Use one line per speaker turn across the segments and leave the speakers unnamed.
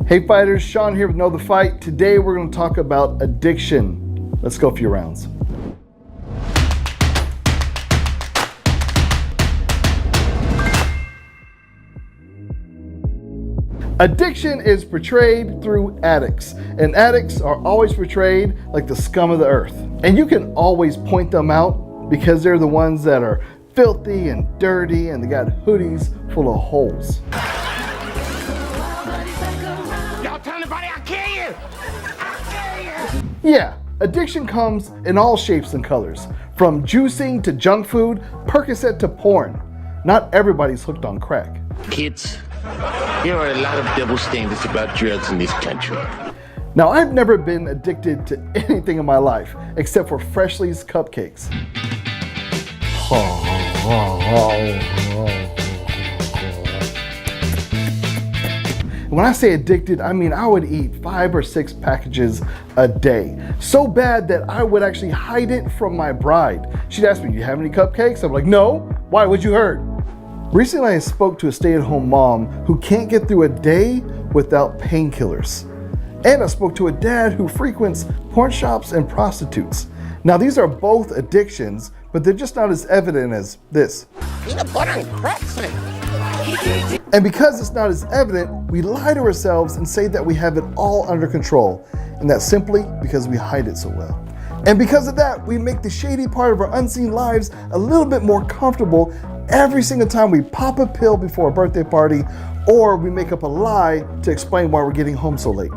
Hey fighters, Sean here with Know the Fight. Today we're going to talk about addiction. Let's go a few rounds. Addiction is portrayed through addicts, and addicts are always portrayed like the scum of the earth. And you can always point them out because they're the ones that are filthy and dirty and they got hoodies full of holes. Yeah, addiction comes in all shapes and colors, from juicing to junk food, Percocet to porn. Not everybody's hooked on crack.
Kids, there are a lot of double standards about drugs in this country.
Now, I've never been addicted to anything in my life except for Freshly's cupcakes. When I say addicted, I mean I would eat 5 or 6 packages a day. So bad that I would actually hide it from my bride. She'd ask me, "Do you have any cupcakes?" I'm like, "No." "Why? What'd you hurt?" Recently I spoke to a stay-at-home mom who can't get through a day without painkillers. And I spoke to a dad who frequents porn shops and prostitutes. Now these are both addictions, but they're just not as evident as this.
Peanut butter and cracks.
And because it's not as evident, we lie to ourselves and say that we have it all under control, and that's simply because we hide it so well. And because of that, we make the shady part of our unseen lives a little bit more comfortable every single time we pop a pill before a birthday party, or we make up a lie to explain why we're getting home so late.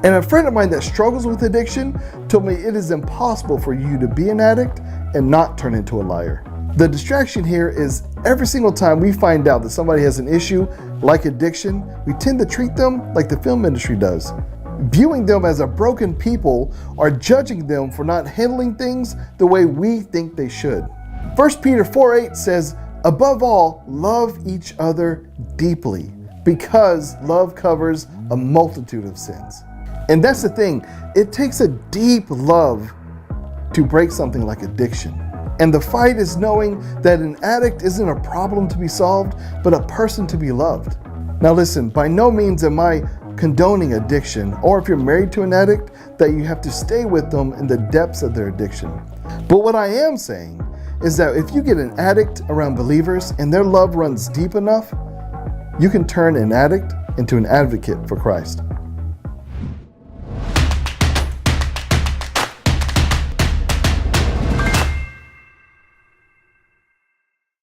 And a friend of mine that struggles with addiction told me it is impossible for you to be an addict and not turn into a liar. The distraction here is every single time we find out that somebody has an issue like addiction, we tend to treat them like the film industry does, viewing them as a broken people or judging them for not handling things the way we think they should. 1 Peter 4:8 says, "Above all, love each other deeply, because love covers a multitude of sins." And that's the thing, it takes a deep love to break something like addiction. And the fight is knowing that an addict isn't a problem to be solved, but a person to be loved. Now listen, by no means am I condoning addiction, or if you're married to an addict, that you have to stay with them in the depths of their addiction. But what I am saying is that if you get an addict around believers and their love runs deep enough, you can turn an addict into an advocate for Christ.